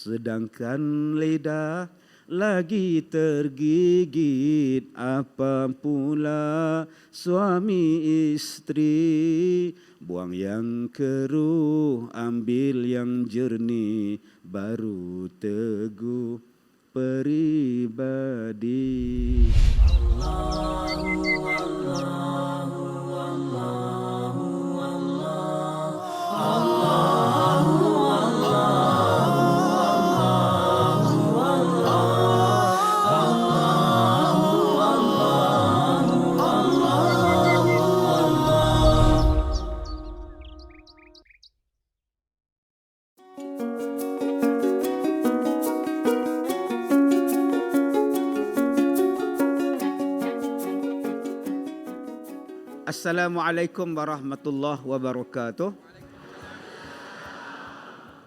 sedangkan lidah lagi tergigit. Apa pula suami istri, buang yang keruh, ambil yang jernih, baru teguh peribadi. Assalamualaikum warahmatullahi wabarakatuh.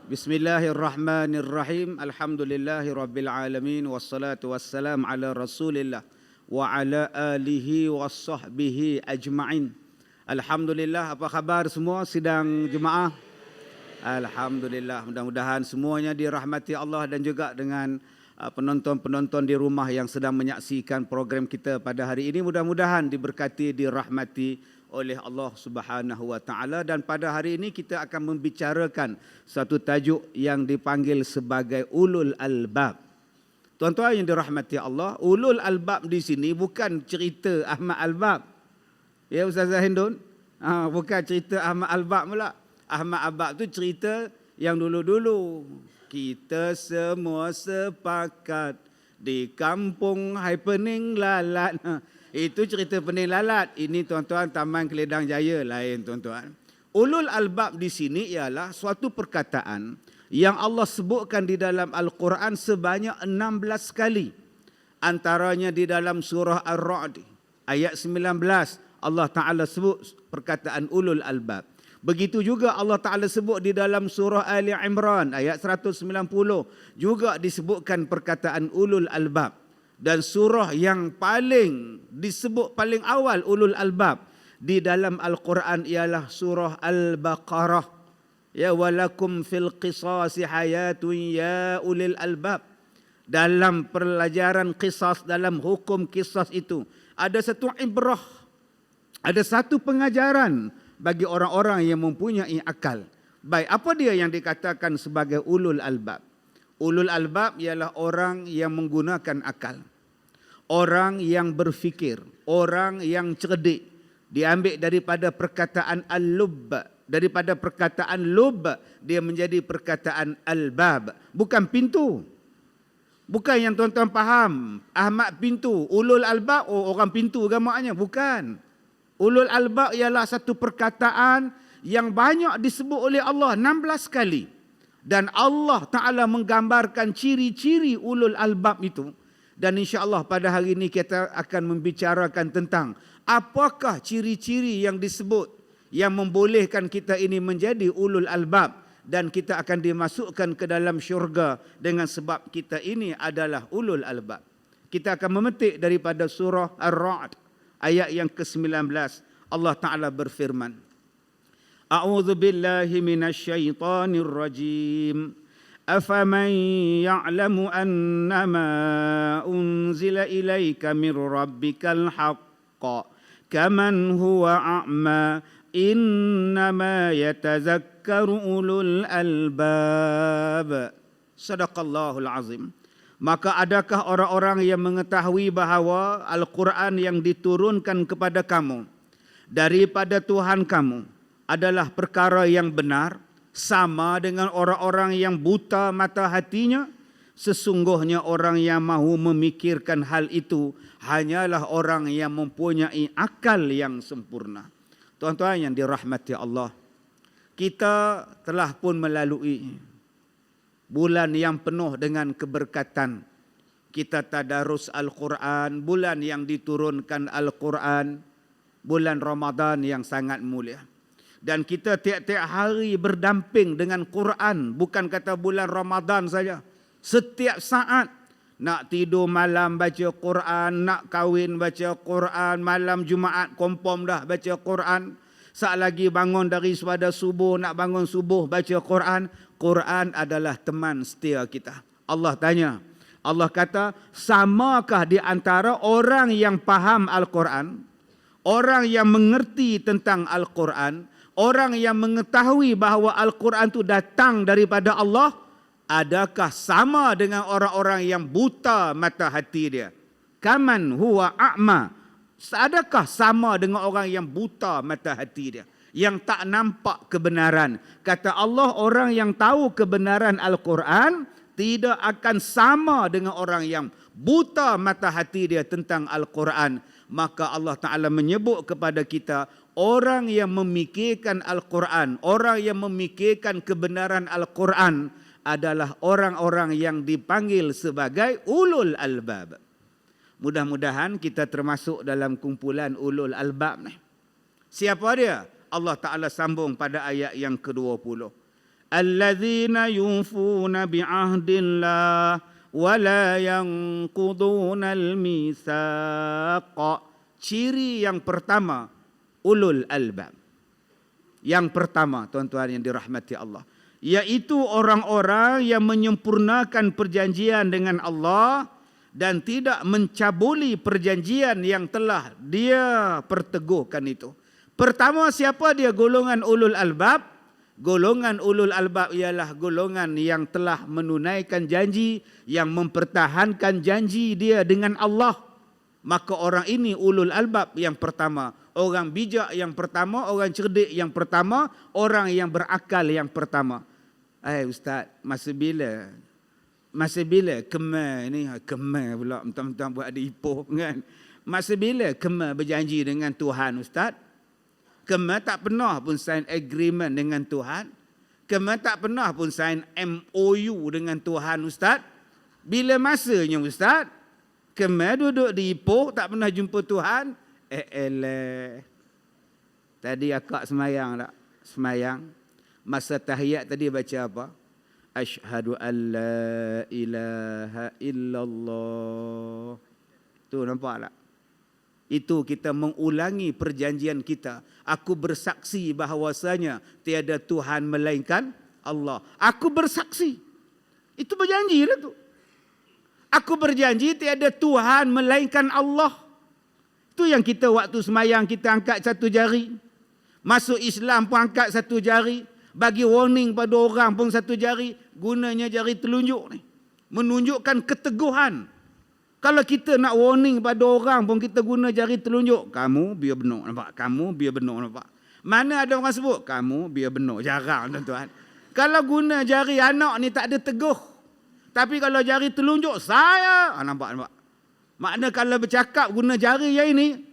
Bismillahirrahmanirrahim. Alhamdulillahi rabbil alamin. Wassalatu wassalam ala rasulillah wa ala alihi wa sahbihi ajma'in. Alhamdulillah, apa khabar semua sidang jemaah? Alhamdulillah, mudah-mudahan semuanya dirahmati Allah dan juga dengan penonton-penonton di rumah yang sedang menyaksikan program kita pada hari ini, mudah-mudahan diberkati, dirahmati oleh Allah Subhanahu wa taala. Dan pada hari ini kita akan membicarakan satu tajuk yang dipanggil sebagai ulul albab. Tuan-tuan yang dirahmati Allah, ulul albab di sini bukan cerita Ahmad Albab. Ya Ustazah Hindun, bukan cerita Ahmad Albab pula. Ahmad Albab tu cerita yang dulu-dulu. Kita semua sepakat di kampung Hai Pening Lalat. Itu cerita Pening Lalat. Ini tuan-tuan Taman Keledang Jaya lain tuan-tuan. Ulul albab di sini ialah suatu perkataan yang Allah sebutkan di dalam Al-Quran sebanyak 16 kali. Antaranya di dalam surah Ar-Ra'd ayat 19 Allah Ta'ala sebut perkataan ulul albab. Begitu juga Allah Ta'ala sebut di dalam surah Ali Imran ayat 190. Juga disebutkan perkataan ulul albab. Dan surah yang paling disebut paling awal ulul albab di dalam Al-Quran ialah surah Al-Baqarah. Ya walakum fil qisasi hayatun ya ulil albab. Dalam pelajaran qisas, dalam hukum qisas itu ada satu ibrah, ada satu pengajaran bagi orang-orang yang mempunyai akal. Baik, apa dia yang dikatakan sebagai ulul albab? Ulul albab ialah orang yang menggunakan akal. Orang yang berfikir, orang yang cerdik. Diambil daripada perkataan al-lub. Daripada perkataan lub, dia menjadi perkataan albab. Bukan pintu. Bukan yang tuan-tuan faham. Ahmad pintu. Ulul albab, orang pintu gamaknya. Bukan. Ulul albab ialah satu perkataan yang banyak disebut oleh Allah 16 kali. Dan Allah Ta'ala menggambarkan ciri-ciri ulul albab itu. Dan insya-Allah pada hari ini kita akan membicarakan tentang apakah ciri-ciri yang disebut yang membolehkan kita ini menjadi ulul albab. Dan kita akan dimasukkan ke dalam syurga dengan sebab kita ini adalah ulul albab. Kita akan memetik daripada surah Ar-Ra'd. Ayat yang ke-19 Allah Ta'ala berfirman, A'udzu billahi minasyaitonir rajim. Afaman ya'lamu annama unzila ilaika mir rabbikal haqq kaman huwa a'ma innama yatazakkaru ulul albab. Sadaqallahul azim. Maka adakah orang-orang yang mengetahui bahawa Al-Quran yang diturunkan kepada kamu daripada Tuhan kamu adalah perkara yang benar, sama dengan orang-orang yang buta mata hatinya? Sesungguhnya orang yang mahu memikirkan hal itu hanyalah orang yang mempunyai akal yang sempurna. Tuan-tuan yang dirahmati Allah, kita telah pun melalui bulan yang penuh dengan keberkatan. Kita tadarus Al-Quran, bulan yang diturunkan Al-Quran, bulan Ramadan yang sangat mulia. Dan kita tiap-tiap hari berdamping dengan Quran, bukan kata bulan Ramadan saja. Setiap saat nak tidur malam baca Quran, nak kahwin baca Quran, malam Jumaat kompom dah baca Quran. Saat lagi bangun daripada subuh, nak bangun subuh baca Quran, Quran adalah teman setia kita. Allah tanya, Allah kata, samakah di antara orang yang faham Al-Quran, orang yang mengerti tentang Al-Quran, orang yang mengetahui bahawa Al-Quran itu datang daripada Allah, adakah sama dengan orang-orang yang buta mata hati dia? Kaman huwa a'ma. Adakah sama dengan orang yang buta mata hati dia, yang tak nampak kebenaran? Kata Allah, orang yang tahu kebenaran Al-Quran tidak akan sama dengan orang yang buta mata hati dia tentang Al-Quran. Maka Allah Ta'ala menyebut kepada kita, orang yang memikirkan Al-Quran, orang yang memikirkan kebenaran Al-Quran adalah orang-orang yang dipanggil sebagai ulul albab. Mudah-mudahan kita termasuk dalam kumpulan ulul albab ni. Siapa dia? Allah Ta'ala sambung pada ayat yang ke-20. Allazina yufuna bi'ahdillah wa la yanquduna al-mitsaq. Ciri yang pertama, ulul albab. Yang pertama, tuan-tuan yang dirahmati Allah, iaitu orang-orang yang menyempurnakan perjanjian dengan Allah dan tidak mencabuli perjanjian yang telah dia perteguhkan itu. Pertama, siapa dia golongan ulul albab? Golongan ulul albab ialah golongan yang telah menunaikan janji, yang mempertahankan janji dia dengan Allah. Maka orang ini ulul albab yang pertama. Orang bijak yang pertama, orang cerdik yang pertama, orang yang berakal yang pertama. Ustaz, masa bila kemar ni, kemar pula mentang-mentang buat ada ipoh kan. Masa bila kemar berjanji dengan Tuhan, Ustaz? Kemar tak pernah pun sign agreement dengan Tuhan. Kemar tak pernah pun sign MOU dengan Tuhan, Ustaz. Bila masanya, Ustaz? Kemar duduk di ipoh, tak pernah jumpa Tuhan. Tadi akak semayang tak? Semayang. Masa tahiyat tadi baca apa? Asyhadu an la ilaha illallah. Tu nampak tak? Itu kita mengulangi perjanjian kita. Aku bersaksi bahawasanya tiada Tuhan melainkan Allah. Aku bersaksi. Itu berjanji dah tu. Aku berjanji tiada Tuhan melainkan Allah. Itu yang kita waktu semayang kita angkat satu jari. Masuk Islam pun angkat satu jari. Bagi warning pada orang pun satu jari. Gunanya jari telunjuk ni. Menunjukkan keteguhan. Kalau kita nak warning pada orang pun kita guna jari telunjuk. Kamu biar benar, nampak? Kamu biar benar, nampak? Mana ada orang sebut? Kamu biar benar. Jarang, tuan-tuan. Kalau guna jari anak ni tak ada teguh. Tapi kalau jari telunjuk, saya. Nampak? Makna kalau bercakap guna jari yang ini,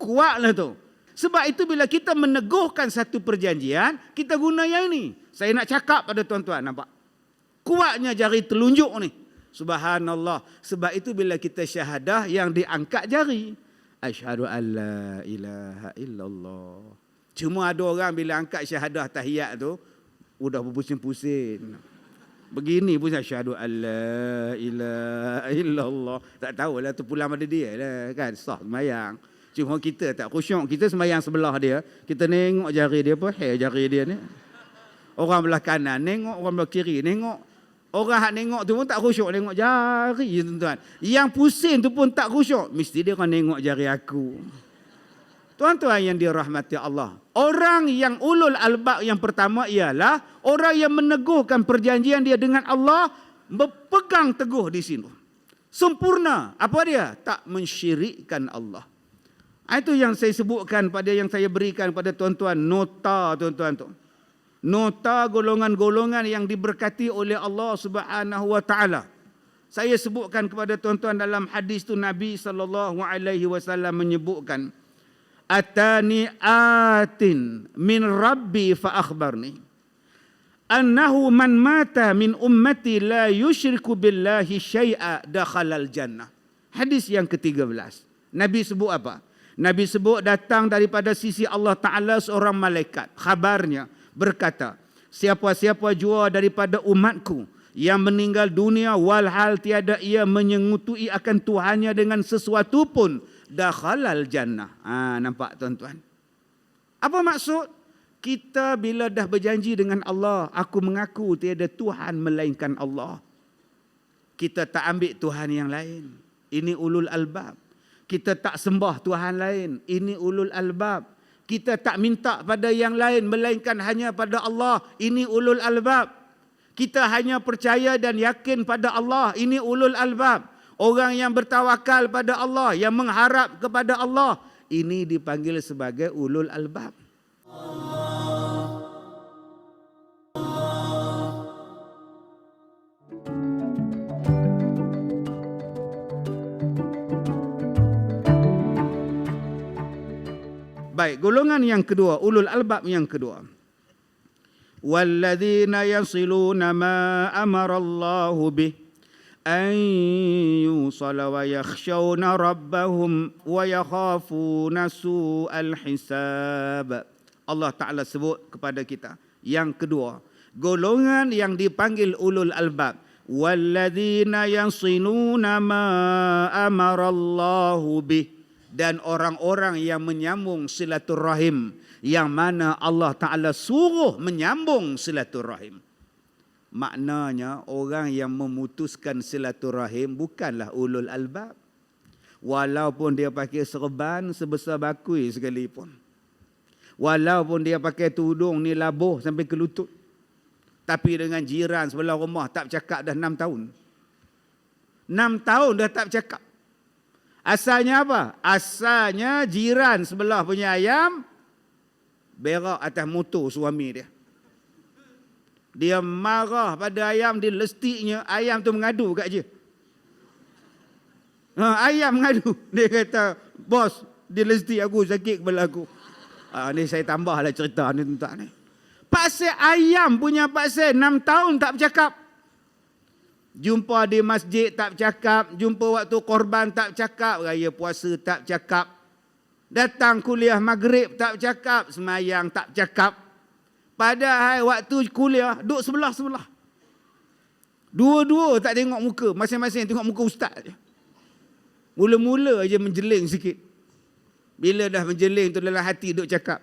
kuatlah tu. Sebab itu bila kita meneguhkan satu perjanjian, kita guna yang ini. Saya nak cakap pada tuan-tuan, nampak? Kuatnya jari telunjuk ni. Subhanallah. Sebab itu bila kita syahadah yang diangkat jari. Asyhadu an la ilaha illallah. Cuma ada orang bila angkat syahadah tahiyat tu, udah berpusing-pusing. Begini pun asyhadu an la ilaha illallah. Tak tahulah tu pulang pada dia lah kan. Sah sembahyang. Cuma kita tak khusyuk. Kita sembahyang sebelah dia. Kita nengok jari dia apa? Jari dia ni. Orang belah kanan nengok, orang belah kiri nengok. Orang hak nengok tu pun tak khusyuk, nengok jari tuan-tuan. Yang pusing tu pun tak khusyuk. Mesti dia kan nengok jari aku. Tuan-tuan yang dirahmati Allah. Orang yang ulul albab yang pertama ialah orang yang meneguhkan perjanjian dia dengan Allah, berpegang teguh di sini. Sempurna. Apa dia? Tak mensyirikkan Allah. Itu yang saya sebutkan pada yang saya berikan pada tuan-tuan. Nota tuan-tuan tu. Nota golongan-golongan yang diberkati oleh Allah Subhanahu wa taala. Saya sebutkan kepada tuan-tuan dalam hadis tu Nabi SAW menyebutkan, Atani atin min Rabbi fa akhbarni annahu man mata min ummati la yushriku billahi syai'a dakhalal jannah. Hadis yang ke-13. Nabi sebut apa? Nabi sebut datang daripada sisi Allah Ta'ala seorang malaikat. Khabarnya berkata, siapa-siapa jua daripada umatku yang meninggal dunia walhal tiada ia menyengutui akan Tuhannya dengan sesuatu pun, dakhalal jannah. Nampak tuan-tuan? Apa maksud? Kita bila dah berjanji dengan Allah, aku mengaku tiada Tuhan melainkan Allah. Kita tak ambil Tuhan yang lain. Ini ulul albab. Kita tak sembah Tuhan lain. Ini ulul albab. Kita tak minta pada yang lain melainkan hanya pada Allah. Ini ulul albab. Kita hanya percaya dan yakin pada Allah. Ini ulul albab. Orang yang bertawakal pada Allah, yang mengharap kepada Allah, ini dipanggil sebagai ulul albab. Baik, golongan yang kedua, ulul albab yang kedua. Walladzina yasiluna ma amarallahu bih an yusala wa yakhshawna rabbahum wa yakhafuna su'al hisab. Allah Ta'ala sebut kepada kita. Yang kedua, golongan yang dipanggil ulul albab. Walladzina yasiluna ma amarallahu bih. Dan orang-orang yang menyambung silaturahim, yang mana Allah Ta'ala suruh menyambung silaturahim. Maknanya orang yang memutuskan silaturahim bukanlah ulul albab. Walaupun dia pakai serban sebesar bakui sekalipun. Walaupun dia pakai tudung ni labuh sampai ke lutut. Tapi dengan jiran sebelah rumah tak bercakap dah 6 tahun. 6 tahun dah tak bercakap. Asalnya apa? Asalnya jiran sebelah punya ayam berak atas motor suami dia. Dia marah pada ayam, dia lestiknya, ayam tu mengadu kat dia. Ayam mengadu. Dia kata, bos, dia lestik aku, sakit kepala aku. Ni saya tambahlah cerita ni tuan-tuan ni. Pasal ayam punya pasal 6 tahun tak bercakap. Jumpa di masjid tak bercakap, jumpa waktu korban tak bercakap, raya puasa tak bercakap, datang kuliah maghrib tak bercakap, semayang tak bercakap. Padahal waktu kuliah duduk sebelah-sebelah. Dua-dua tak tengok muka, masing-masing tengok muka ustaz je. Mula-mula aja menjeling sikit. Bila dah menjeling tu dalam hati duduk cakap,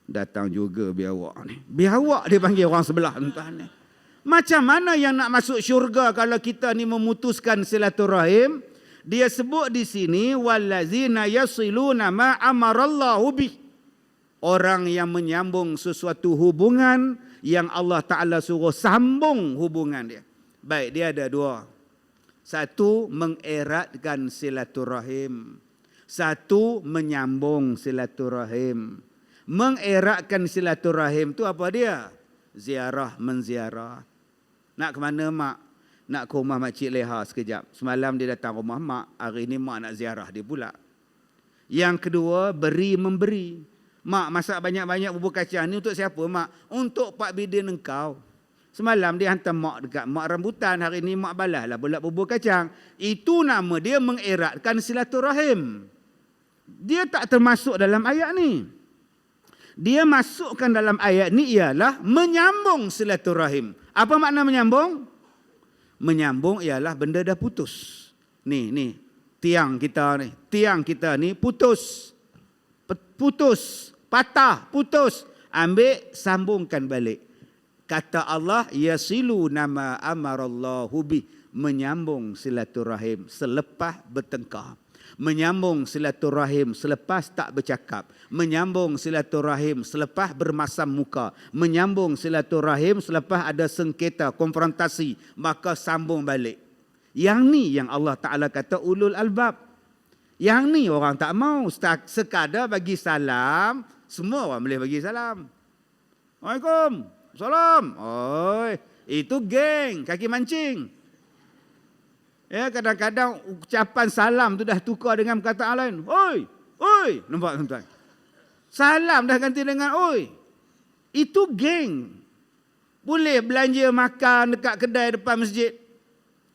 datang juga biawak ni. Biawak dia panggil orang sebelah tuan-tuan ni. Macam mana yang nak masuk syurga kalau kita ni memutuskan silaturahim? Dia sebut di sini wallazina yasiluna ma amarallahu bih. Orang yang menyambung sesuatu hubungan yang Allah Ta'ala suruh sambung hubungan dia. Baik, dia ada dua. Satu, mengeratkan silaturahim. Satu, menyambung silaturahim. Mengeratkan silaturahim tu apa dia? Ziarah, menziarah. Nak ke mana mak? Nak ke rumah Makcik Leha sekejap. Semalam dia datang rumah mak, hari ni mak nak ziarah dia pula. Yang kedua, beri memberi. Mak masak banyak-banyak bubur kacang ni untuk siapa mak? Untuk Pak Bidin engkau. Semalam dia hantar mak dekat mak rambutan, hari ni mak balaslah bulat bubur kacang. Itu nama dia mengeratkan silaturahim. Dia tak termasuk dalam ayat ni. Dia masukkan dalam ayat ni ialah menyambung silaturahim. Apa makna menyambung? Menyambung ialah benda dah putus. Ni, tiang kita ni. Tiang kita ni putus. Putus, patah, putus. Ambil, sambungkan balik. Kata Allah, yasilu nama amarallahu bi. Menyambung silaturahim selepas bertengkar. Menyambung silaturahim selepas tak bercakap. Menyambung silaturahim selepas bermasam muka. Menyambung silaturahim selepas ada sengketa, konfrontasi. Maka sambung balik. Yang ni yang Allah Ta'ala kata ulul albab. Yang ni orang tak mau. Sekadar bagi salam. Semua orang boleh bagi salam. Waalaikumsalam. Salam. Oi, itu geng, kaki mancing. Ya, kadang-kadang ucapan salam tu dah tukar dengan perkataan lain. Oi, oi, nampak tuan-tuan? Salam dah ganti dengan oi. Itu geng. Boleh belanja makan dekat kedai depan masjid.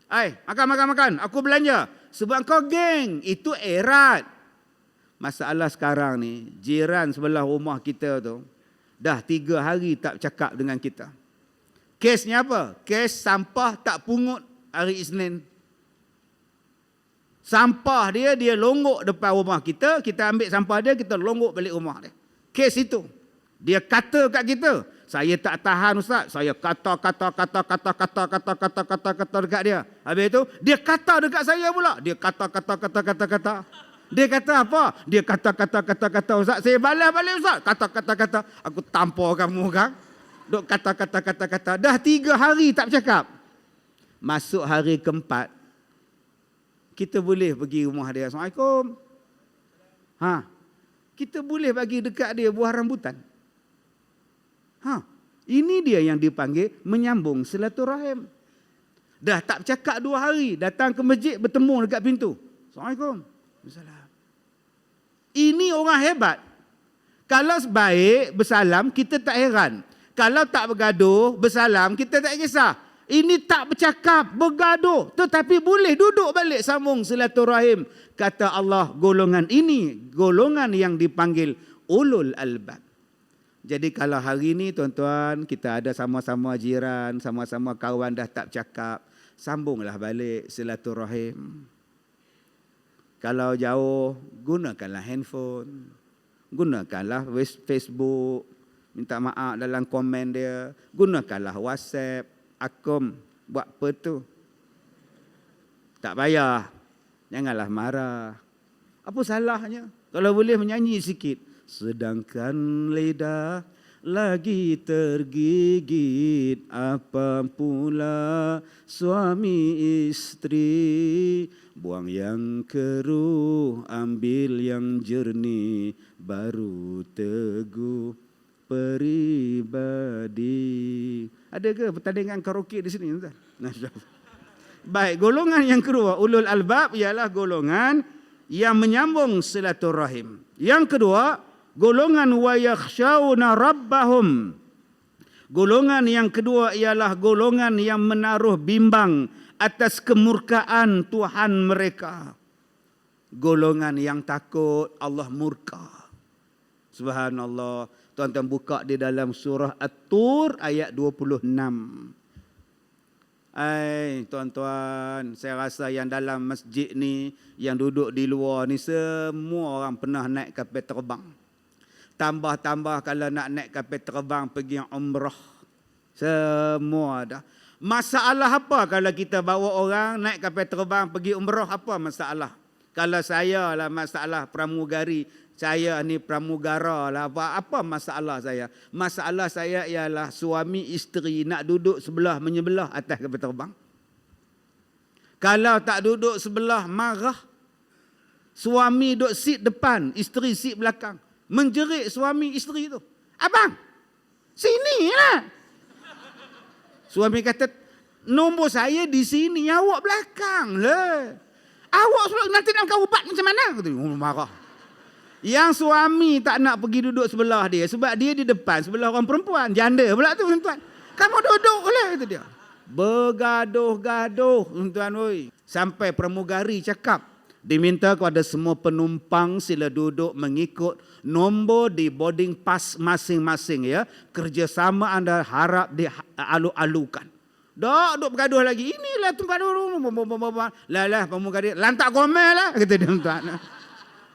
Ai, makan. Aku belanja. Sebab kau geng. Itu erat. Masalah sekarang ni, jiran sebelah rumah kita tu dah 3 hari tak bercakap dengan kita. Kesnya apa? Kes sampah tak pungut hari Isnin. Sampah dia longgok depan rumah kita ambil sampah dia, kita longgok balik rumah dia. Kes itu. Dia kata kat kita, saya tak tahan Ustaz, saya kata dekat dia. Habis itu dia kata dekat saya pula. Dia kata. Dia kata apa? Dia kata Ustaz, saya balas balik Ustaz. Kata. Aku tampar kamu kan. Duk kata. Dah 3 hari tak bercakap. Masuk hari keempat, kita boleh pergi rumah dia. Assalamualaikum. Kita boleh bagi dekat dia buah rambutan. Ini dia yang dipanggil menyambung silaturahim. Dah tak bercakap 2 hari, datang ke masjid bertemu dekat pintu. Assalamualaikum. Waalaikumsalam. Ini orang hebat. Kalau baik bersalam, kita tak heran. Kalau tak bergaduh, bersalam, kita tak kisah. Ini tak bercakap, bergaduh, tetapi boleh duduk balik sambung silaturahim. Kata Allah, golongan ini, golongan yang dipanggil ulul albab. Jadi kalau hari ini tuan-tuan, kita ada sama-sama jiran, sama-sama kawan dah tak bercakap, sambunglah balik silaturahim. Kalau jauh, gunakanlah handphone, gunakanlah Facebook, minta maaf dalam komen dia, gunakanlah WhatsApp, Akom, buat apa tu? Tak payah, janganlah marah. Apa salahnya? Kalau boleh menyanyi sikit. Sedangkan lidah lagi tergigit, apa pula suami istri. Buang yang keruh, ambil yang jernih, baru teguh peribadi. Ada ke pertandingan karaoke di sini? Baik, golongan yang kedua, ulul albab, ialah golongan yang menyambung silaturahim. Yang kedua, golongan wa yakhshawna rabbahum. Golongan yang kedua ialah golongan yang menaruh bimbang atas kemurkaan Tuhan mereka. Golongan yang takut Allah murka. Subhanallah. Tuan-tuan buka di dalam surah At-Tur ayat 26. Tuan-tuan, saya rasa yang dalam masjid ni, yang duduk di luar ni, semua orang pernah naik kapal terbang. Tambah-tambah kalau nak naik kapal terbang pergi umrah. Semua dah. Masalah apa kalau kita bawa orang naik kapal terbang pergi umrah? Apa masalah? Kalau saya lah masalah pramugari, saya ni pramugara lah, apa masalah saya? Masalah saya ialah suami isteri nak duduk sebelah menyebelah atas kapal terbang. Kalau tak duduk sebelah, marah. Suami duduk seat depan, isteri seat belakang. Menjerit suami isteri tu, abang, sini lah. Suami kata, nombor saya di sini, awak belakang lah. Awak nanti nak makan ubat macam mana? Kata, marah. Yang suami tak nak pergi duduk sebelah dia sebab dia di depan sebelah orang perempuan, janda pula tu tuan-tuan. Kamu duduk lah, kata dia. Bergaduh-gaduh tuan-tuan oi. Sampai pramugari cakap, diminta kepada semua penumpang sila duduk mengikut nombor di boarding pass masing-masing ya. Kerjasama anda harap dialu-alukan. Duk bergaduh lagi. Inilah tempat dulu. Lah pramugari lantak komel lah, kata dia tuan.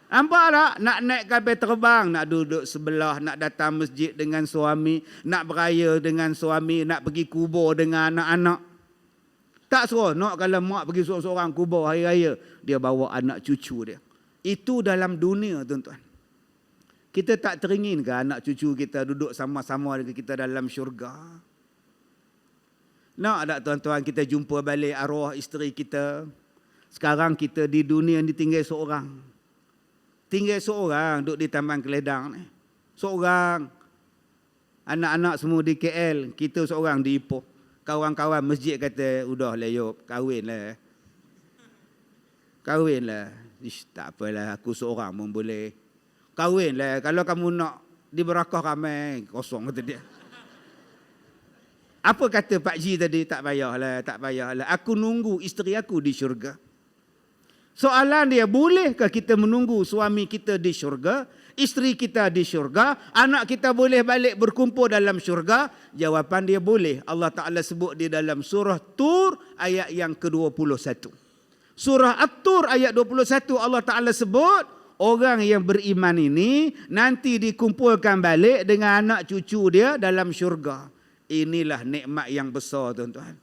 Nampak tak? Nak naik kapal terbang, nak duduk sebelah, nak datang masjid dengan suami, nak beraya dengan suami, nak pergi kubur dengan anak-anak. Tak seronok kalau mak pergi seorang-seorang kubur hari raya, dia bawa anak cucu dia. Itu dalam dunia tuan-tuan. Kita tak teringin ke anak cucu kita duduk sama-sama dengan kita dalam syurga? Nak tak tuan-tuan kita jumpa balik arwah isteri kita? Sekarang kita di dunia ni tinggal seorang. Tinggal seorang duduk di Taman Keledang ni. Seorang. Anak-anak semua di KL, kita seorang di Ipoh. Kawan-kawan masjid kata, udah lah Yop, kahwin lah. Kahwin lah. Ish, tak apalah, aku seorang pun boleh. Kahwin lah, kalau kamu nak diberakah ramai, kosong kata dia. Apa kata Pak Ji tadi? Tak payahlah, tak payahlah. Aku nunggu isteri aku di syurga. Soalan dia, bolehkah kita menunggu suami kita di syurga, isteri kita di syurga, anak kita boleh balik berkumpul dalam syurga? Jawapan dia boleh. Allah Ta'ala sebut di dalam surah Tur ayat yang ke-21. Surah At-Tur ayat 21 Allah Ta'ala sebut, orang yang beriman ini nanti dikumpulkan balik dengan anak cucu dia dalam syurga. Inilah nikmat yang besar, tuan-tuan.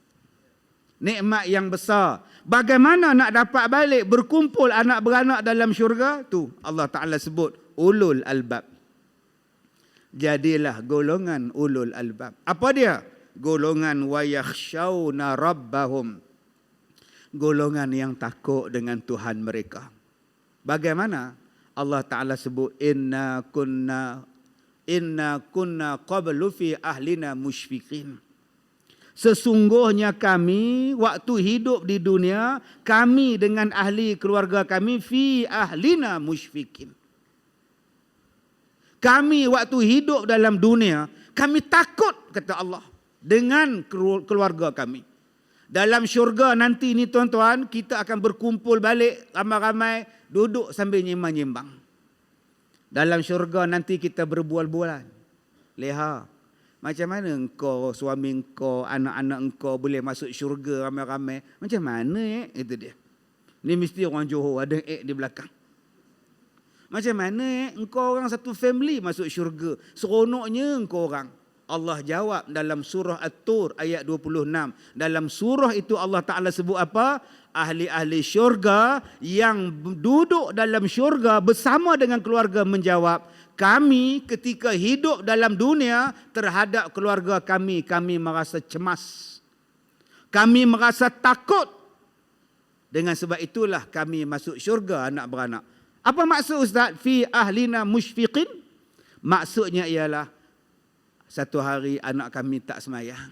Nikmat yang besar. Bagaimana nak dapat balik berkumpul anak beranak dalam syurga? Tu Allah Ta'ala sebut ulul albab. Jadilah golongan ulul albab. Apa dia? Golongan wa yakhshawna rabbahum. Golongan yang takut dengan Tuhan mereka. Bagaimana? Allah Ta'ala sebut inna kunna qablu fi ahlina musyfiqin. Sesungguhnya kami waktu hidup di dunia, kami dengan ahli keluarga kami fi ahlina musyfiqin. Kami waktu hidup dalam dunia, kami takut, kata Allah, dengan keluarga kami. Dalam syurga nanti ni tuan-tuan, kita akan berkumpul balik ramai-ramai, duduk sambil nyimbang-nyimbang. Dalam syurga nanti kita berbual-bualan. Leha, macam mana engkau, suami engkau, anak-anak engkau boleh masuk syurga ramai-ramai? Macam mana itu dia. Ni mesti orang Johor, ada di belakang. Macam mana engkau orang satu family masuk syurga? Seronoknya engkau orang. Allah jawab dalam surah At-Tur ayat 26. Dalam surah itu Allah Ta'ala sebut apa? Ahli-ahli syurga yang duduk dalam syurga bersama dengan keluarga menjawab, kami ketika hidup dalam dunia terhadap keluarga kami merasa cemas. Kami merasa takut. Dengan sebab itulah kami masuk syurga anak beranak. Apa maksud Ustaz? Fi ahlina musyfiqin. Maksudnya ialah satu hari anak kami tak semayang.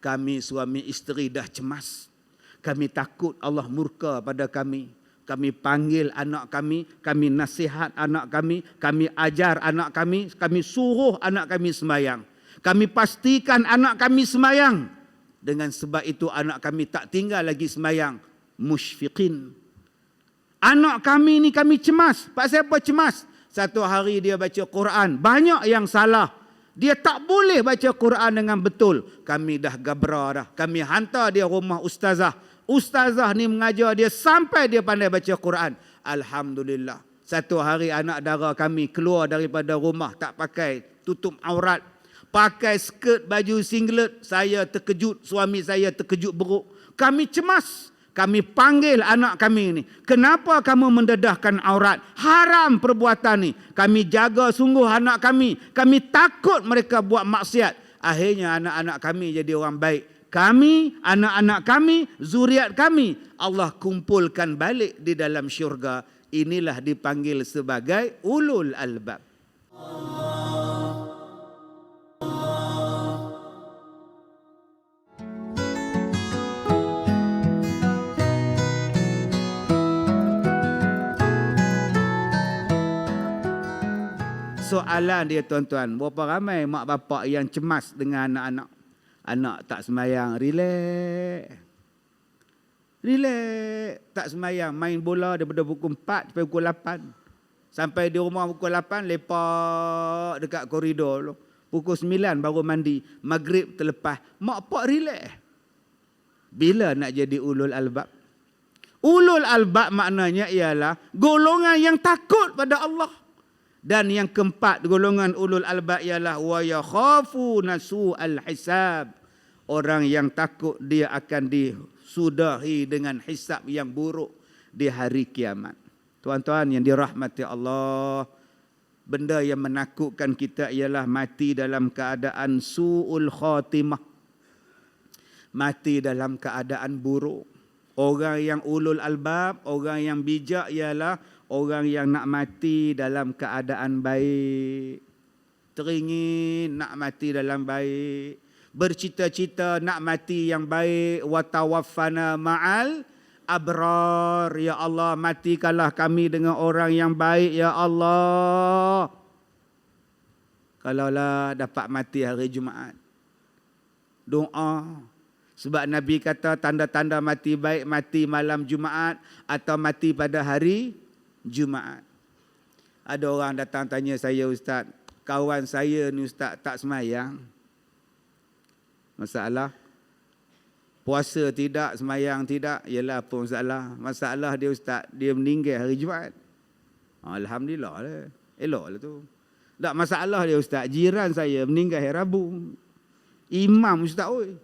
Kami suami isteri dah cemas. Kami takut Allah murka pada kami. Kami panggil anak kami nasihat anak kami ajar anak kami suruh anak kami semayang. Kami pastikan anak kami semayang. Dengan sebab itu anak kami tak tinggal lagi semayang. Musyfiqin. Anak kami ni kami cemas. Pasal apa cemas? Satu hari dia baca Quran, banyak yang salah. Dia tak boleh baca Quran dengan betul. Kami dah gabra dah. Kami hantar dia rumah ustazah. Ustazah ni mengajar dia sampai dia pandai baca Quran. Alhamdulillah. Satu hari anak dara kami keluar daripada rumah tak pakai tutup aurat. Pakai skirt, baju singlet. Saya terkejut, suami saya terkejut beruk. Kami cemas. Kami panggil anak kami ni. Kenapa kamu mendedahkan aurat? Haram perbuatan ni. Kami jaga sungguh anak kami. Kami takut mereka buat maksiat. Akhirnya anak-anak kami jadi orang baik. Kami, anak-anak kami, zuriat kami, Allah kumpulkan balik di dalam syurga. Inilah dipanggil sebagai ulul albab. Soalan dia tuan-tuan, berapa ramai mak bapak yang cemas dengan anak-anak? Anak tak semayang, relax. Tak semayang, main bola daripada pukul 4 sampai pukul 8. Sampai di rumah pukul 8, lepak dekat koridor. Pukul 9 baru mandi, maghrib terlepas. Mak bapak relax. Bila nak jadi ulul albab? Ulul albab maknanya ialah golongan yang takut pada Allah. Dan yang keempat golongan ulul albab ialah wa yakhafuna su'al hisab. Orang yang takut dia akan disudahi dengan hisab yang buruk di hari kiamat. Tuan-tuan yang dirahmati Allah, benda yang menakutkan kita ialah mati dalam keadaan su'ul khatimah. Mati dalam keadaan buruk. Orang yang ulul albab, orang yang bijak ialah orang yang nak mati dalam keadaan baik. Teringin nak mati dalam baik. Bercita-cita nak mati yang baik. Wa tawaffana ma'al abrar. Ya Allah, matikanlah kami dengan orang yang baik. Ya Allah. Kalaulah dapat mati hari Jumaat. Doa. Sebab Nabi kata tanda-tanda mati baik, mati malam Jumaat atau mati pada hari Jumaat. Ada orang datang tanya saya, Ustaz, kawan saya ni Ustaz tak semayang. Masalah? Puasa tidak, semayang tidak. Yalah apa masalah? Masalah dia Ustaz, dia meninggal hari Jumaat. Alhamdulillah lah. Elok lah tu. Tak masalah dia Ustaz. Jiran saya meninggal hari Rabu. Imam Ustaz oi.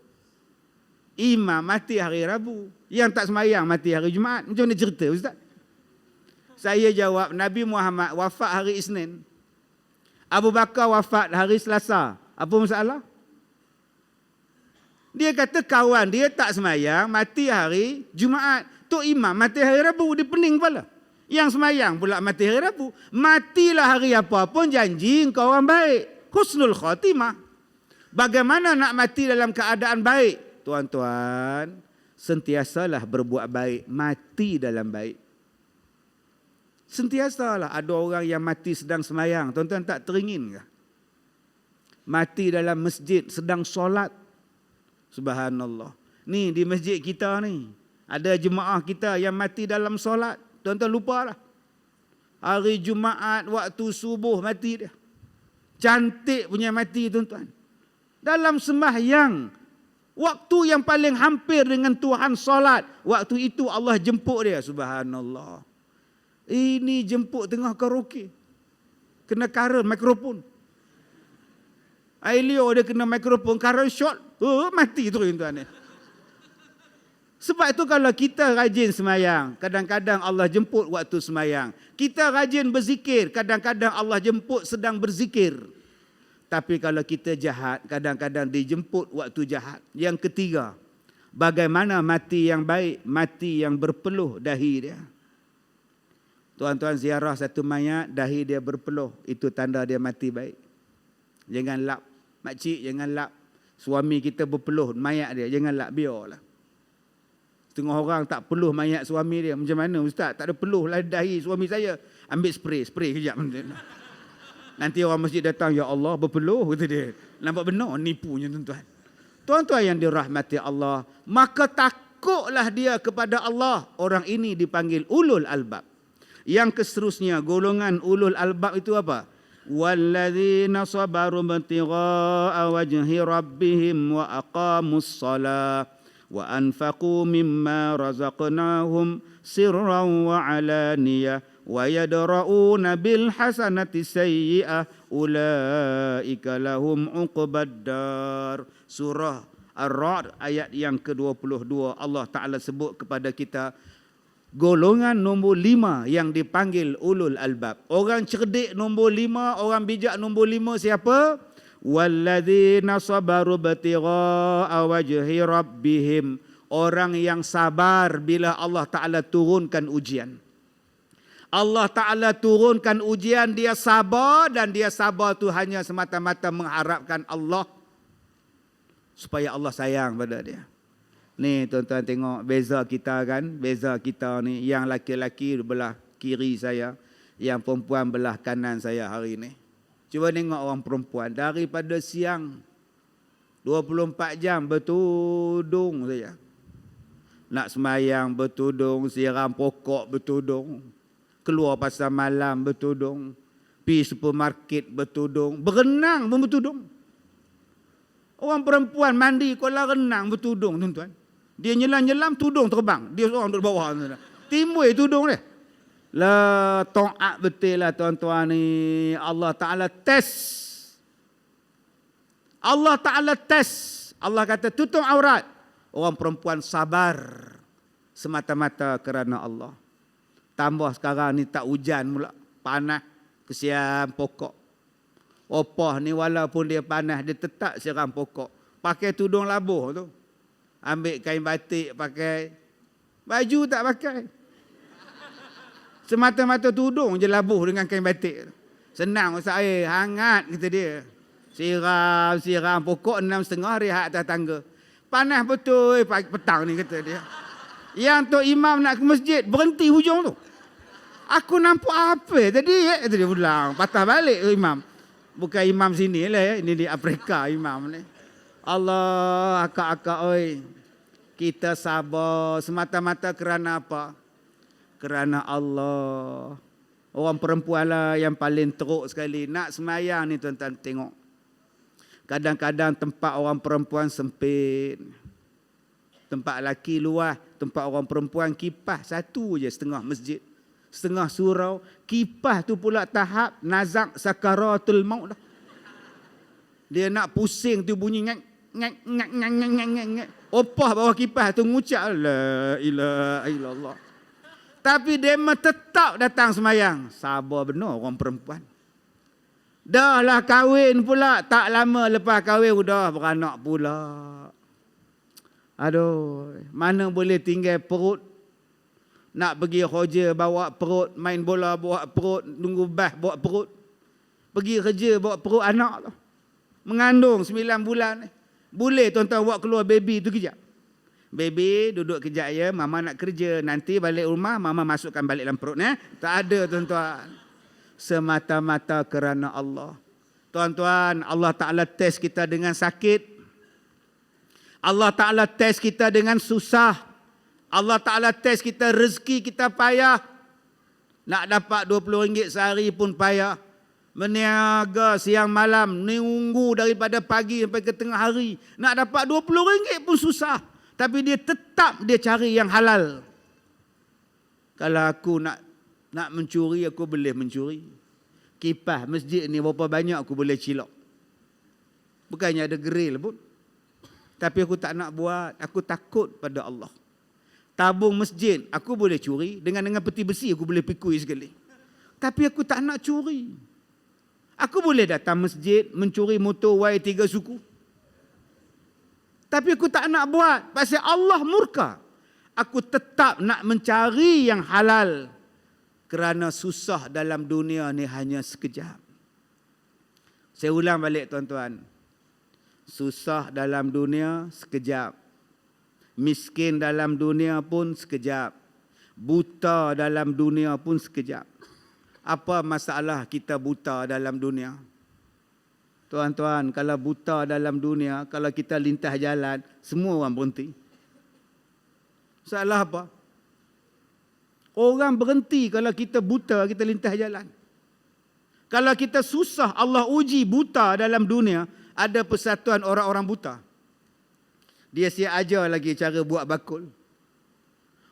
Imam mati hari Rabu. Yang tak sembahyang mati hari Jumaat. Macam mana cerita Ustaz? Saya jawab, Nabi Muhammad wafat hari Isnin. Abu Bakar wafat hari Selasa. Apa masalah? Dia kata kawan dia tak sembahyang mati hari Jumaat. Tok Imam mati hari Rabu. Dia pening kepala. Yang semayang pula mati hari Rabu. Matilah hari apa pun janji engkau orang baik. Husnul khatimah. Bagaimana nak mati dalam keadaan baik? Tuan-tuan, sentiasalah berbuat baik. Mati dalam baik. Sentiasalah. Ada orang yang mati sedang semayang. Tuan-tuan tak teringin ke? Mati dalam masjid sedang solat. Subhanallah. Ni di masjid kita ni. Ada jemaah kita yang mati dalam solat. Tuan-tuan lupalah. Hari Jumaat waktu subuh mati dia. Cantik punya mati tuan-tuan. Dalam sembahyang. Waktu yang paling hampir dengan Tuhan solat. Waktu itu Allah jemput dia. Subhanallah. Ini jemput tengah karaoke. Kena karen mikrofon. Ailio dia kena mikrofon. Karen shot. Mati tu tuan-tuan. Sebab itu kalau kita rajin semayang, kadang-kadang Allah jemput waktu semayang. Kita rajin berzikir, kadang-kadang Allah jemput sedang berzikir. Tapi kalau kita jahat, kadang-kadang dijemput waktu jahat. Yang ketiga, bagaimana mati yang baik? Mati yang berpeluh dahi dia. Tuan-tuan ziarah satu mayat, dahi dia berpeluh. Itu tanda dia mati baik. Jangan lap. Makcik, jangan lap. Suami kita berpeluh mayat dia, jangan lap, biarlah. Setengah orang tak peluh mayat suami dia. Macam mana Ustaz? Tak ada peluh lah dahi suami saya. Ambil spray kejap. Nanti orang masjid datang, ya Allah berpeluh, kata dia. Nampak benar nipunya tuan-tuan. Tuan-tuan yang dirahmati Allah, maka takutlah dia kepada Allah. Orang ini dipanggil ulul albab. Yang seterusnya, golongan ulul albab itu apa? Walladzina sabaru ibtigha'a wajhi rabbihim wa aqamus shalah wa anfaqu mimma razaqnahum sirran wa alaniyah wa yadra'una bil hasanati sayyi'ah ulaika lahum uqbad dar. Surah Ar-Ra'd ayat yang ke-22, Allah Ta'ala sebut kepada kita golongan nombor 5 yang dipanggil ulul albab. Orang cerdik nombor 5, orang bijak nombor 5 siapa? Walladzina sabaru ibtigha'a wajhi rabbihim. Orang yang sabar bila Allah Ta'ala turunkan ujian. Allah Ta'ala turunkan ujian, dia sabar, dan dia sabar tu hanya semata-mata mengharapkan Allah. Supaya Allah sayang pada dia. Ni tuan-tuan tengok beza kita kan. Beza kita ni, yang laki-laki belah kiri saya, yang perempuan belah kanan saya hari ni. Cuba tengok orang perempuan. Daripada siang 24 jam bertudung saja. Nak semayang bertudung, siram pokok bertudung, keluar pasar malam bertudung, pergi supermarket bertudung, berenang pun bertudung. Orang perempuan mandi kolam renang bertudung tuan-tuan. Dia nyelam-nyelam tudung terbang. Dia seorang duduk bawah. Timbul tudung dia. La ta'at betul lah tuan-tuan ni. Allah Ta'ala test. Allah Ta'ala test. Allah kata tutup aurat. Orang perempuan sabar semata-mata kerana Allah. Tambah sekarang ni tak hujan pula. Panas. Kesian pokok. Opah ni walaupun dia panas, dia tetap siram pokok. Pakai tudung labuh tu. Ambil kain batik pakai. Baju tak pakai. Semata-mata tudung je labuh dengan kain batik. Senang Ustaz air, hangat kata dia. Siram pokok 6.30 rehat atas tangga. Panas betul petang ni kata dia. Yang Tok Imam nak ke masjid, berhenti hujung tu. Aku nampak apa tadi? Kata dia pulang. Patah balik Imam. Bukan Imam sini lah. Ini di Afrika Imam ni. Allah, akak-akak oi. Kita sabar semata-mata kerana apa? Kerana Allah. Orang perempuan lah yang paling teruk sekali. Nak semayang ni tuan-tuan tengok. Kadang-kadang tempat orang perempuan sempit. Tempat laki luas. Tempat orang perempuan kipas. Satu je setengah masjid. setengah surau. Kipas tu pula tahap nazak sakaratul maut dah. Dia nak pusing tu bunyi ngak ngak ngak ngak ngak ngak ngak. Opah bawah kipas tu ngucap la ilaha illallah. Tapi dia tetap datang semayang. Sabar benar orang perempuan. Dah lah kahwin pula. Tak lama lepas kahwin dah beranak pula. Aduh, mana boleh tinggal perut. Nak pergi kerja bawa perut. Main bola bawa perut. Tunggu bas bawa perut. Pergi kerja bawa perut anak tu. Mengandung 9 bulan. Boleh tuan-tuan buat keluar baby tu kejap. Baby duduk kejap ya. Mama nak kerja. Nanti balik rumah mama masukkan balik dalam perut. Tak ada tuan-tuan. Semata-mata kerana Allah. Tuan-tuan, Allah Ta'ala test kita dengan sakit. Allah Ta'ala test kita dengan susah. Allah Ta'ala test kita rezeki kita payah. Nak dapat RM20 sehari pun payah. Meniaga siang malam, nunggu daripada pagi sampai ke tengah hari. Nak dapat RM20 pun susah. Tapi dia tetap dia cari yang halal. Kalau aku nak mencuri, aku boleh mencuri. Kipas masjid ni berapa banyak aku boleh cilok. Bukannya ada grill pun. Tapi aku tak nak buat. Aku takut pada Allah. Tabung masjid, aku boleh curi. Dengan peti besi, aku boleh pikul sekali. Tapi aku tak nak curi. Aku boleh datang masjid, mencuri motor Y3 suku. Tapi aku tak nak buat. Pasal Allah murka. Aku tetap nak mencari yang halal. Kerana susah dalam dunia ni hanya sekejap. Saya ulang balik tuan-tuan. Susah dalam dunia sekejap. Miskin dalam dunia pun sekejap. Buta dalam dunia pun sekejap. Apa masalah kita buta dalam dunia? Tuan-tuan, kalau buta dalam dunia, kalau kita lintas jalan, semua orang berhenti. Salah apa? Orang berhenti kalau kita buta, kita lintas jalan. Kalau kita susah, Allah uji buta dalam dunia, ada persatuan orang-orang buta. Dia siap ajar lagi cara buat bakul.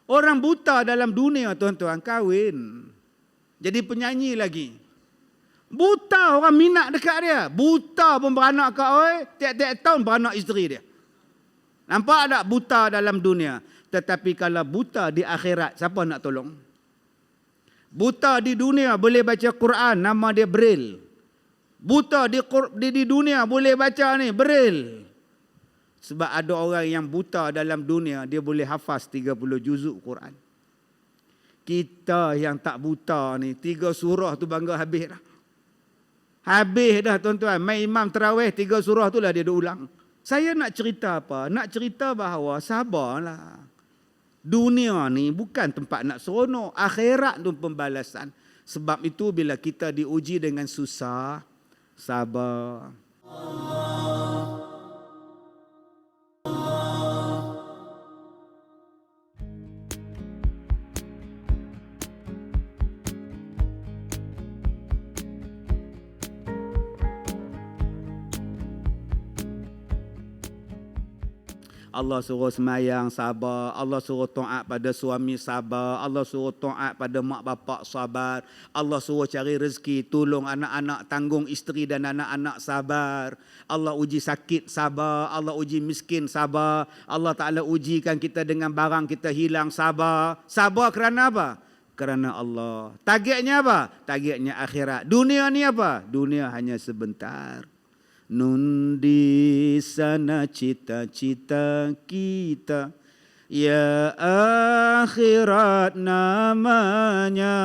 Orang buta dalam dunia, tuan-tuan, kahwin. Jadi penyanyi lagi. Buta orang minat dekat dia. Buta pun beranak kat orang, tiap-tiap tahun beranak isteri dia. Nampak tak buta dalam dunia? Tetapi kalau buta di akhirat, siapa nak tolong? Buta di dunia boleh baca Quran, nama dia Braille. Buta di dunia boleh baca ni, Braille. Sebab ada orang yang buta dalam dunia, dia boleh hafaz 30 juzuk Quran. Kita yang tak buta ni, 3 surah tu bangga habis dah. Habis dah tuan-tuan. Main imam terawih 3 surah tu lah dia ulang. Saya nak cerita apa? Nak cerita bahawa sabarlah. Dunia ni bukan tempat nak seronok. Akhirat tu pembalasan. Sebab itu bila kita diuji dengan susah, sabar. Allah suruh semayang sabar, Allah suruh taat pada suami sabar, Allah suruh taat pada mak bapak sabar, Allah suruh cari rezeki, tolong anak-anak, tanggung isteri dan anak-anak sabar, Allah uji sakit sabar, Allah uji miskin sabar, Allah Ta'ala ujikan kita dengan barang kita hilang sabar. Sabar kerana apa? Kerana Allah. Targetnya apa? Targetnya akhirat. Dunia ni apa? Dunia hanya sebentar. Nun di sana cita-cita kita, ya akhirat namanya.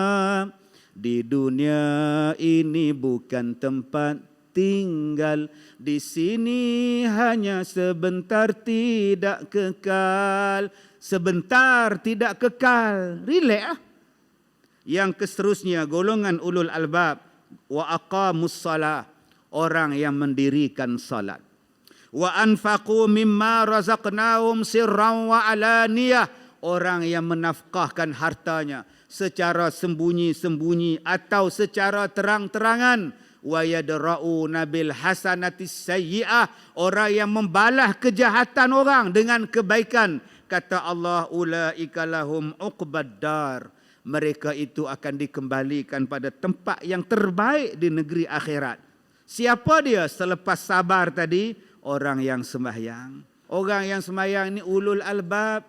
Di dunia ini bukan tempat tinggal, di sini hanya sebentar tidak kekal. Sebentar tidak kekal. Relax. Yang seterusnya golongan ulul albab, wa aqamus salah. Orang yang mendirikan salat. Wa anfaqu mimma razaqnahum sirran wa alaniyah. Orang yang menafkahkan hartanya secara sembunyi-sembunyi atau secara terang-terangan. Wa yadra'una bil hasanatis sayyi'ah. Orang yang membalas kejahatan orang dengan kebaikan. Kata Allah, ulaika lahum uqbad dar. mereka itu akan dikembalikan pada tempat yang terbaik di negeri akhirat. Siapa dia selepas sabar tadi? Orang yang sembahyang. Orang yang sembahyang ni ulul albab.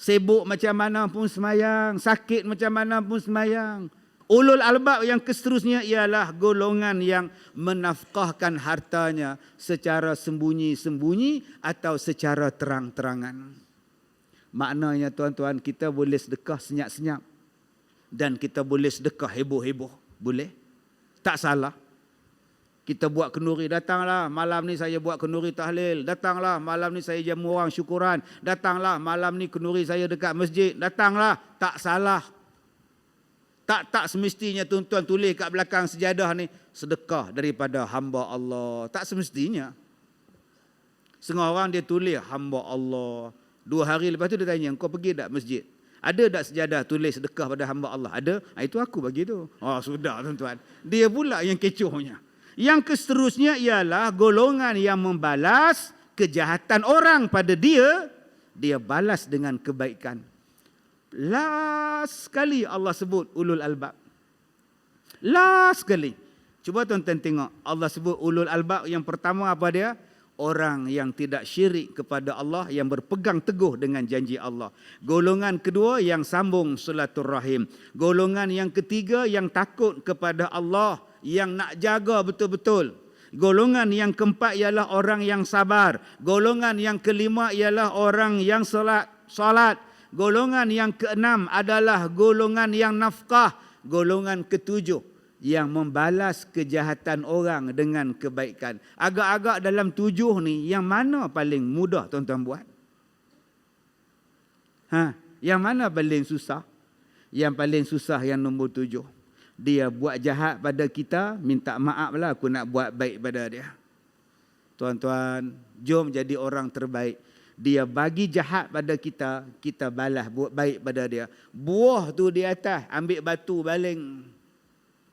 Sibuk macam mana pun sembahyang, sakit macam mana pun sembahyang. Ulul albab yang seterusnya ialah golongan yang menafkahkan hartanya secara sembunyi-sembunyi atau secara terang-terangan. Maknanya tuan-tuan, kita boleh sedekah senyap-senyap dan kita boleh sedekah heboh-heboh. Boleh? Tak salah. Kita buat kenduri, datanglah malam ni saya buat kenduri tahlil. Datanglah malam ni saya jamu orang syukuran. Datanglah malam ni kenduri saya dekat masjid. Datanglah, tak salah. Tak semestinya tuan-tuan tulis kat belakang sejadah ni sedekah daripada hamba Allah. Tak semestinya. Setengah orang dia tulis hamba Allah. 2 hari lepas tu dia tanya, kau pergi tak masjid? Ada tak sejadah tulis sedekah pada hamba Allah? Ada. Itu aku bagi tu. Oh sudah tuan-tuan. Dia pula yang kecohnya. Yang seterusnya ialah golongan yang membalas kejahatan orang pada dia. Dia balas dengan kebaikan. Last sekali Allah sebut ulul albab. Last sekali. Cuba tuan-tuan tengok. Allah sebut ulul albab. Yang pertama apa dia? Orang yang tidak syirik kepada Allah, yang berpegang teguh dengan janji Allah. Golongan kedua yang sambung silaturrahim. Golongan yang ketiga yang takut kepada Allah, yang nak jaga betul-betul. Golongan yang keempat ialah orang yang sabar. Golongan yang kelima ialah orang yang solat. Golongan yang keenam adalah golongan yang nafkah. Golongan ketujuh yang membalas kejahatan orang dengan kebaikan. Agak-agak dalam 7 ni, yang mana paling mudah tuan-tuan buat? Yang mana paling susah? Yang paling susah yang nombor 7. Dia buat jahat pada kita, minta maaf lah, aku nak buat baik pada dia. Tuan-tuan, jom jadi orang terbaik. Dia bagi jahat pada kita, kita balas buat baik pada dia. Buah tu di atas, ambil batu baling.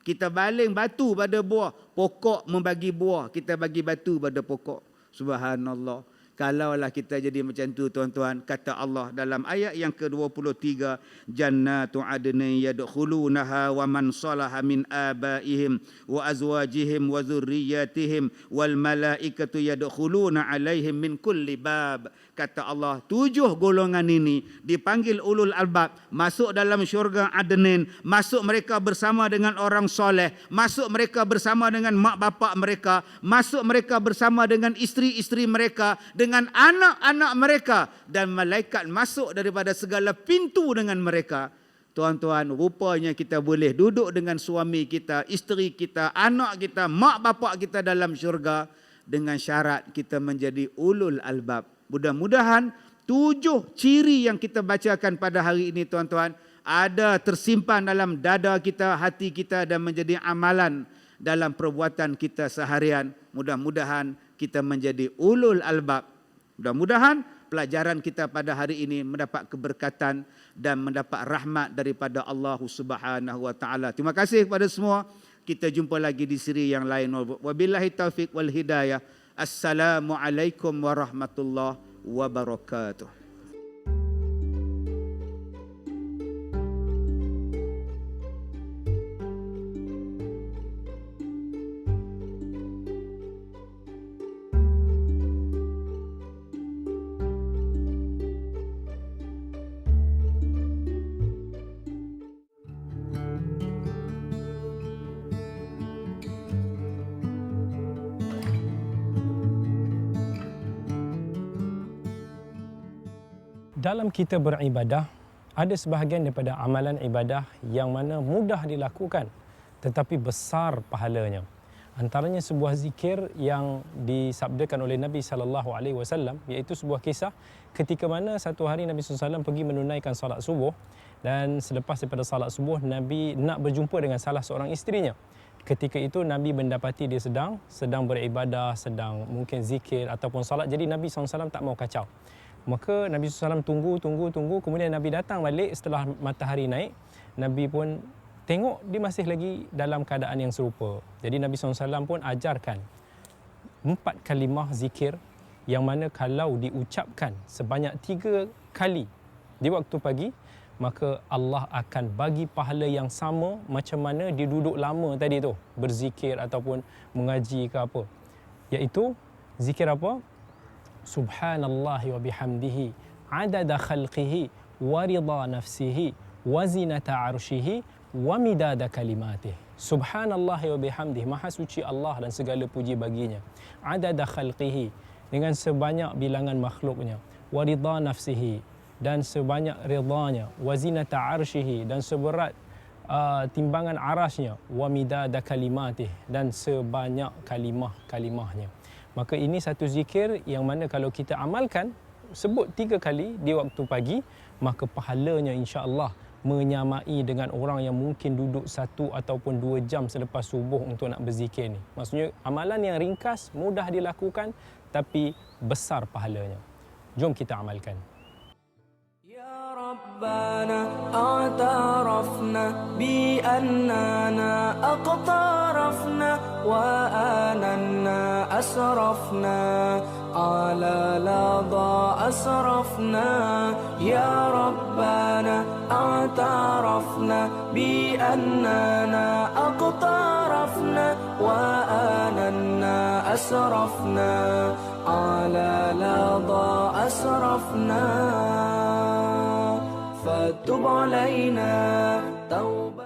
Kita baling batu pada buah. Pokok membagi buah, kita bagi batu pada pokok. Subhanallah. Kalaulah kita jadi macam tu tuan-tuan, kata Allah dalam ayat yang ke-23, jannatu adnin yadkhulunaha wa man salaha min abaihim wa azwajihim wa dzurriyyatihim wal malaikatu yadkhuluna alaihim min kulli bab. Kata Allah, 7 golongan ini dipanggil ulul albab, masuk dalam syurga Adnin, masuk mereka bersama dengan orang soleh, masuk mereka bersama dengan mak bapak mereka, masuk mereka bersama dengan isteri-isteri mereka, dengan anak-anak mereka, dan malaikat masuk daripada segala pintu dengan mereka. Tuan-tuan, rupanya kita boleh duduk dengan suami kita, isteri kita, anak kita, mak bapak kita dalam syurga, dengan syarat kita menjadi ulul albab. Mudah-mudahan 7 ciri yang kita bacakan pada hari ini tuan-tuan ada tersimpan dalam dada kita, hati kita, dan menjadi amalan dalam perbuatan kita seharian. Mudah-mudahan kita menjadi ulul albab. Mudah-mudahan pelajaran kita pada hari ini mendapat keberkatan dan mendapat rahmat daripada Allah Subhanahu wa taala. Terima kasih kepada semua. Kita jumpa lagi di siri yang lain. Wabillahi taufik wal hidayah. Assalamualaikum warahmatullahi wabarakatuh. Dalam kita beribadah, ada sebahagian daripada amalan ibadah yang mana mudah dilakukan tetapi besar pahalanya. Antaranya sebuah zikir yang disabdakan oleh Nabi SAW, iaitu sebuah kisah ketika mana satu hari Nabi SAW pergi menunaikan salat subuh, dan selepas daripada salat subuh Nabi nak berjumpa dengan salah seorang isterinya. Ketika itu Nabi mendapati dia sedang beribadah, sedang mungkin zikir ataupun salat. Jadi Nabi SAW tak mau kacau. Maka Nabi SAW tunggu, kemudian Nabi datang balik setelah matahari naik. Nabi pun tengok dia masih lagi dalam keadaan yang serupa. Jadi Nabi SAW pun ajarkan 4 kalimah zikir yang mana kalau diucapkan sebanyak 3 kali di waktu pagi, maka Allah akan bagi pahala yang sama macam mana dia duduk lama tadi tu, berzikir ataupun mengaji ke apa. Iaitu zikir apa? Subhanallahi wa bihamdihi adada khalqihi wa ridha nafsihi wa zinata arshihi wa midada kalimatih. Subhanallahi wa bihamdihi, maha suci Allah dan segala puji baginya. Adada khalqihi, dengan sebanyak bilangan makhluknya. Wa ridha nafsihi, dan sebanyak ridhanya. Wa zinata arshihi, dan seberat timbangan arasnya. Wa midada kalimatih, dan sebanyak kalimah-kalimahnya. Maka ini satu zikir yang mana kalau kita amalkan, sebut 3 kali di waktu pagi, maka pahalanya insya-Allah menyamai dengan orang yang mungkin duduk 1 ataupun 2 jam selepas subuh untuk nak berzikir ni. Maksudnya amalan yang ringkas, mudah dilakukan tapi besar pahalanya. Jom kita amalkan. Ya Rabbana a'tarafna bi annana aqtarafna wa ananna asrafna ala lada asrafna. Ya Rabbana a'tarafna bi annana aqtarafna wa ananna asrafna ala lada asrafna. فتب علينا توبة